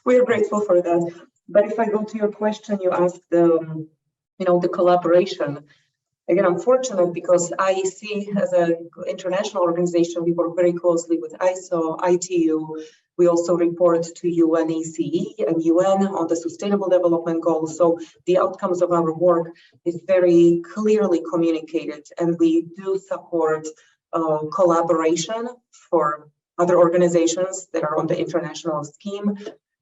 We're grateful for that. But if I go to your question, you asked the collaboration. Again, I'm fortunate because IEC, as an international organization, we work very closely with ISO, ITU. We also report to UNECE and UN on the Sustainable Development Goals. So the outcomes of our work is very clearly communicated, and we do support collaboration for other organizations that are on the international scheme,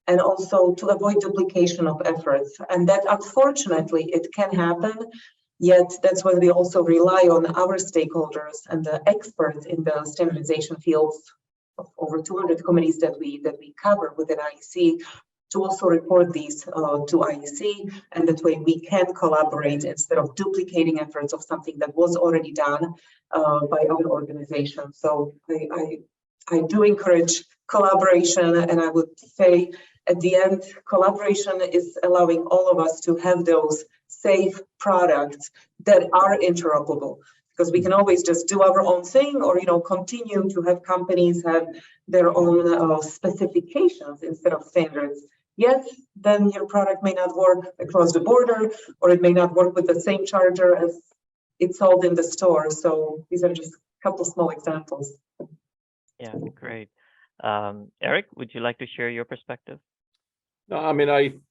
and also to avoid duplication of efforts. And that, unfortunately, it can happen. Yet that's why we also rely on our stakeholders and the experts in the standardization fields of over 200 committees that we cover within IEC, to also report these to IEC, and that way we can collaborate instead of duplicating efforts of something that was already done by other organizations. So I do encourage collaboration, and I would say at the end, collaboration is allowing all of us to have those safe products that are interoperable, because we can always just do our own thing, or continue to have companies have their own specifications instead of standards. Yes, then your product may not work across the border, or it may not work with the same charger as it's sold in the store. So these are just a couple small examples. Erik, would you like to share your perspective? No, I mean,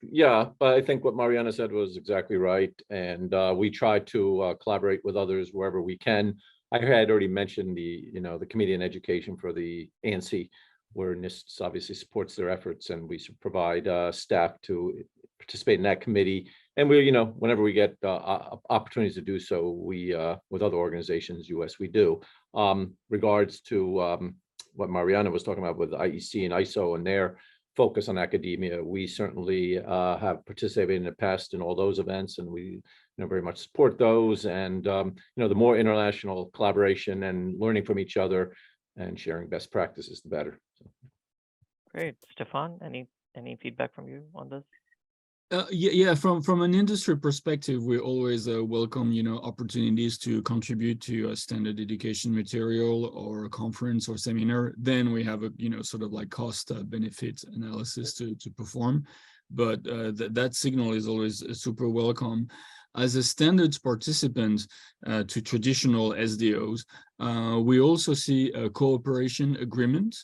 but I think what Marianna said was exactly right. And we try to collaborate with others wherever we can. I had already mentioned the Committee on Education for the ANC, where NIST obviously supports their efforts, and we provide staff to participate in that committee. And we, whenever we get opportunities to do so, we with other organizations, US, we do. Regards to what Marianna was talking about with IEC and ISO and their focus on academia, we certainly have participated in the past in all those events, and we very much support those. And the more international collaboration and learning from each other and sharing best practices, the better. So. Great. Stéphane, any feedback from you on this? Yeah, from an industry perspective, we always welcome opportunities to contribute to a standard education material or a conference or seminar. Then we have a sort of like cost benefit analysis to perform, but that signal is always super welcome. As a standards participant to traditional SDOs, we also see a cooperation agreement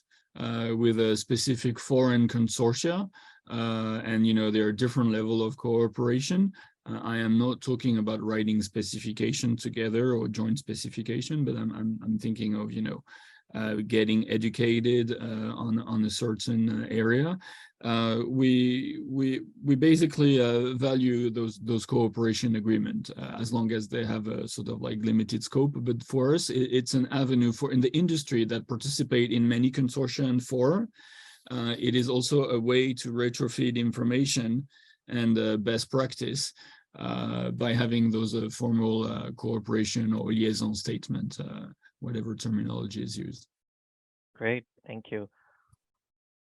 with a specific foreign consortia. And there are different levels of cooperation. I am not talking about writing specification together or joint specification, but I'm thinking of getting educated on a certain area. We basically value those cooperation agreement as long as they have a sort of like limited scope. But for us, it's an avenue in the industry that participate in many consortia and fora. It is also a way to retrofeed information and best practice by having those formal cooperation or liaison statement, whatever terminology is used. Great, thank you.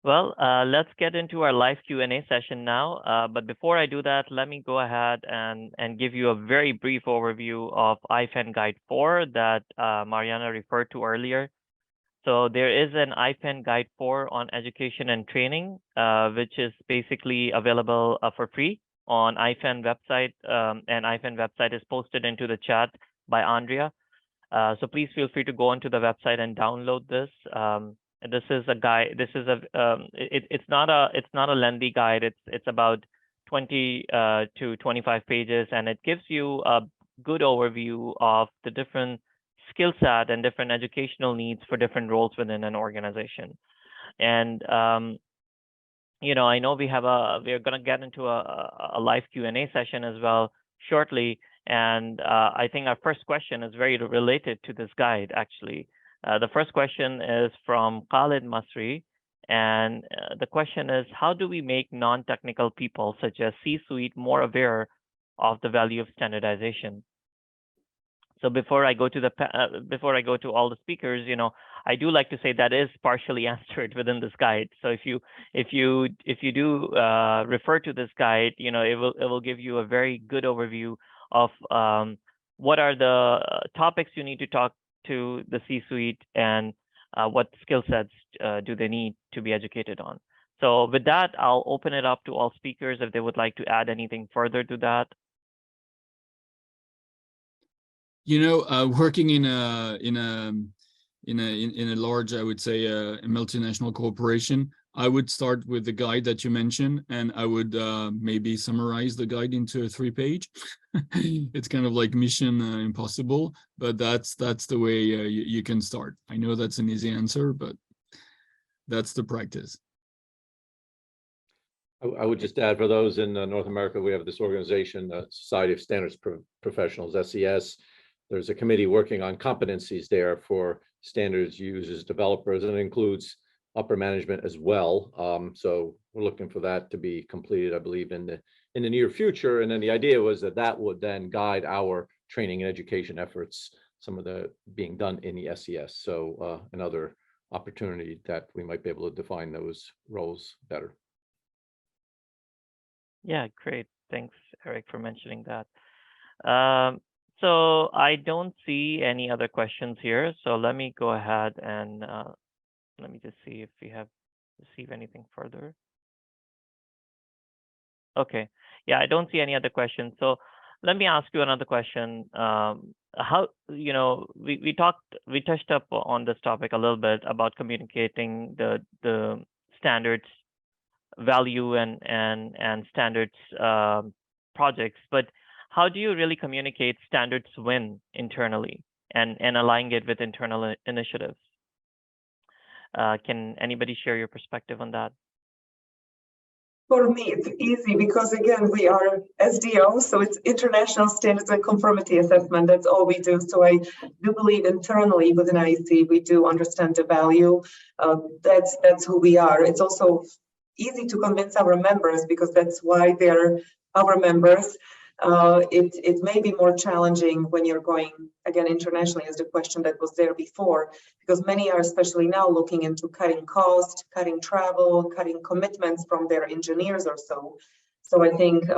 Well, let's get into our live Q&A session now. But before I do that, let me go ahead and give you a very brief overview of IFAN Guide 4 that Marianna referred to earlier. So there is an IFAN Guide 4 on education and training, which is basically available for free on IFAN website, and IFAN website is posted into the chat by Andrea. So please feel free to go onto the website and download this. This is a guide. This is it's not a lengthy guide. It's about 20 to 25 pages, and it gives you a good overview of the different skill set and different educational needs for different roles within an organization. And I know we're going to get into a live Q&A session as well shortly. And I think our first question is very related to this guide, actually. The first question is from Khalid Masri. And the question is, how do we make non-technical people, such as C-suite, more aware of the value of standardization? So before I go to all the speakers, I do like to say that is partially answered within this guide. So if you do refer to this guide, it will give you a very good overview of what are the topics you need to talk to the C-suite, and what skill sets do they need to be educated on. So with that, I'll open it up to all speakers if they would like to add anything further to that. Working in a large, I would say, a multinational corporation, I would start with the guide that you mentioned, and I would maybe summarize the guide into a 3-page. It's kind of like mission impossible, but that's the way you can start. I know that's an easy answer, but that's the practice. I would just add, for those in North America, we have this organization, Society of Standards Professionals, SES. There's a committee working on competencies there for standards users, developers, and it includes upper management as well. So we're looking for that to be completed, I believe, in the near future. And then the idea was that would then guide our training and education efforts, some of the being done in the SES. So another opportunity that we might be able to define those roles better. Yeah, great. Thanks, Erik, for mentioning that. So I don't see any other questions here. So let me go ahead and let me just see if we have received anything further. Okay. Yeah, I don't see any other questions. So let me ask you another question. How, you know, we touched up on this topic a little bit about communicating the standards value and standards projects, but how do you really communicate standards win internally and align it with internal initiatives? Can anybody share your perspective on that? For me, it's easy because, again, we are SDO, so it's International Standards and Conformity Assessment. That's all we do. So I do believe internally within IEC, we do understand the value. That's who we are. It's also easy to convince our members because that's why they're our members. It may be more challenging when you're going, again, internationally, is the question that was there before, because many are, especially now, looking into cutting cost, cutting travel, cutting commitments from their engineers or so. So I think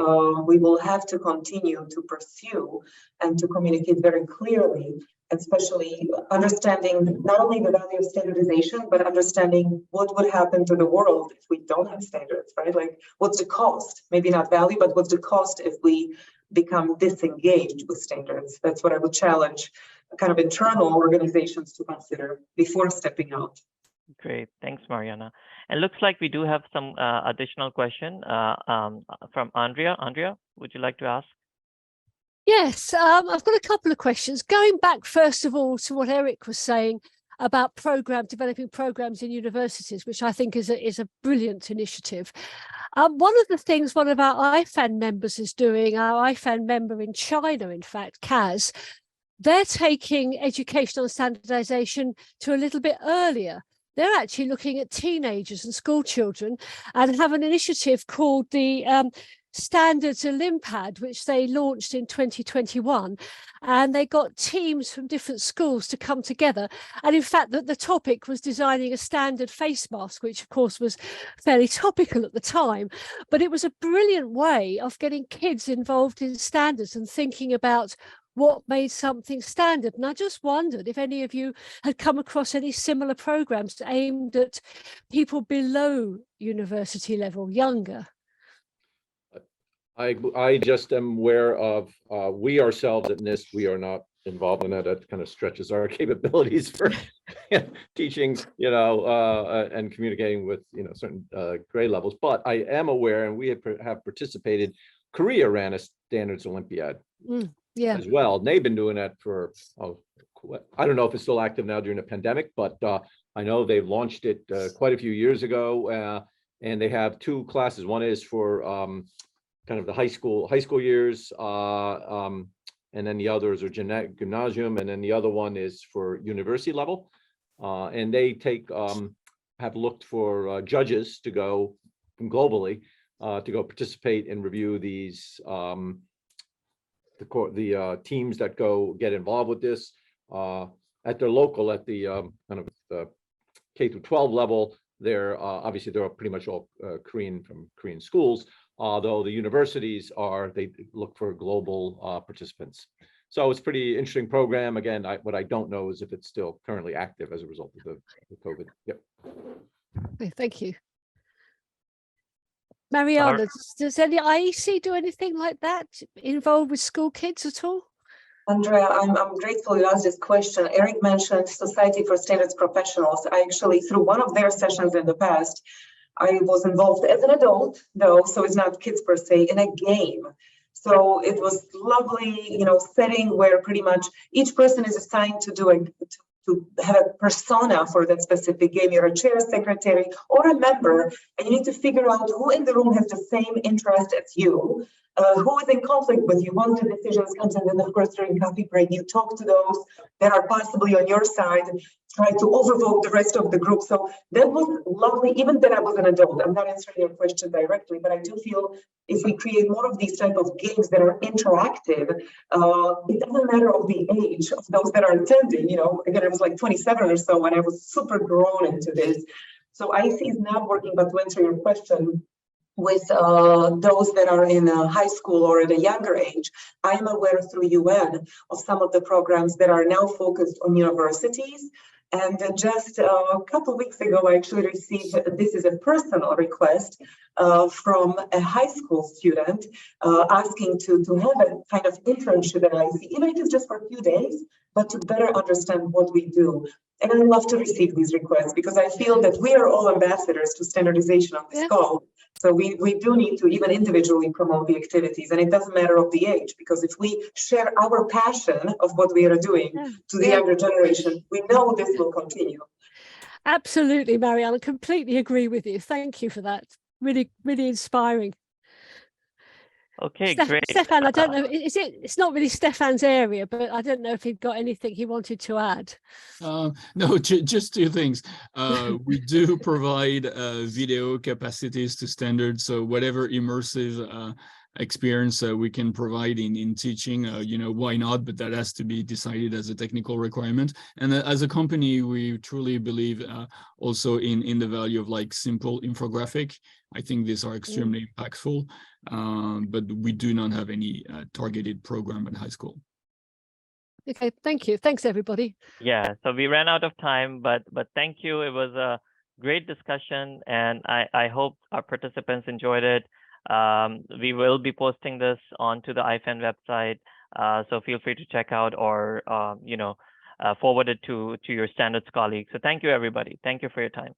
we will have to continue to pursue and to communicate very clearly, especially understanding not only the value of standardization, but understanding what would happen to the world if we don't have standards, right? Like, what's the cost? Maybe not value, but what's the cost if we become disengaged with standards? That's what I would challenge kind of internal organizations to consider before stepping out. Great, thanks, Marianna. And looks like we do have some additional question from Andrea. Andrea, would you like to ask? Yes, I've got a couple of questions. Going back, first of all, to what Erik was saying about developing programs in universities, which I think is a brilliant initiative. One of the things one of our IFAN members is doing, our IFAN member in China, in fact, Kaz, they're taking educational standardization to a little bit earlier. They're actually looking at teenagers and school children and have an initiative called the Standards Olympad, which they launched in 2021, and they got teams from different schools to come together. And in fact, the topic was designing a standard face mask, which of course was fairly topical at the time, but it was a brilliant way of getting kids involved in standards and thinking about what made something standard. And I just wondered if any of you had come across any similar programs aimed at people below university level, younger. I just am aware of, we ourselves at NIST, we are not involved in that. That kind of stretches our capabilities for teaching, you know, and communicating with, you know, certain grade levels. But I am aware, and we have participated. Korea ran a standards Olympiad as well. And they've been doing that for, I don't know if it's still active now during the pandemic, but I know they've launched it quite a few years ago. And they have two classes. One is for kind of the high school years, and then the others are gymnasium, and then the other one is for university level. And they have looked for judges to go from globally to go participate and review these the teams that get involved with this at their local, at the kind of the K through 12 level. They're obviously they're pretty much all Korean, from Korean schools, although the universities they look for global participants. So it's a pretty interesting program. Again, what I don't know is if it's still currently active as a result of the COVID. Yep. Okay, thank you. Marianna, does any IEC do anything like that, involved with school kids at all? Andrea, I'm grateful you asked this question. Erik mentioned Society for Standards Professionals. I actually, through one of their sessions in the past, I was involved as an adult, though, so it's not kids per se, in a game. So it was lovely, you know, setting where pretty much each person is assigned to to have a persona for that specific game. You're a chair, secretary, or a member, and you need to figure out who in the room has the same interest as you, who is in conflict with you once the decisions comes, and then of course during coffee break you talk to those that are possibly on your side, try to overvote the rest of the group. So that was lovely. Even then I was an adult. I'm not answering your question directly, but I do feel if we create more of these type of games that are interactive, it doesn't matter of the age of those that are attending. You know, again, I was like 27 or so when I was super grown into this. So IEC is not working, but to answer your question, with those that are in high school or at a younger age. I'm aware through UN of some of the programs that are now focused on universities And just a couple of weeks ago, I actually received, this is a personal request from a high school student asking to have a kind of internship at IC, even if it's just for a few days, but to better understand what we do. And I love to receive these requests because I feel that we are all ambassadors to standardization on this call. So we do need to even individually promote the activities, and it doesn't matter of the age, because if we share our passion of what we are doing to the younger generation, we know this will continue. Absolutely, Marianna, completely agree with you. Thank you for that. Really, really inspiring. Okay, great. Stéphane, I don't know, it's not really Stéphane's area, but I don't know if he'd got anything he wanted to add. No, just two things. We do provide video capacities to standards, so whatever immersive experience we can provide in teaching, you know, why not? But that has to be decided as a technical requirement. And as a company, we truly believe also in the value of like simple infographic. I think these are extremely impactful, but we do not have any targeted program at high school. Okay, thank you. Thanks, everybody. Yeah, so we ran out of time, but thank you. It was a great discussion, and I hope our participants enjoyed it. We will be posting this onto the IFAN website, so feel free to check out or you know, forward it to your standards colleagues. So thank you, everybody. Thank you for your time.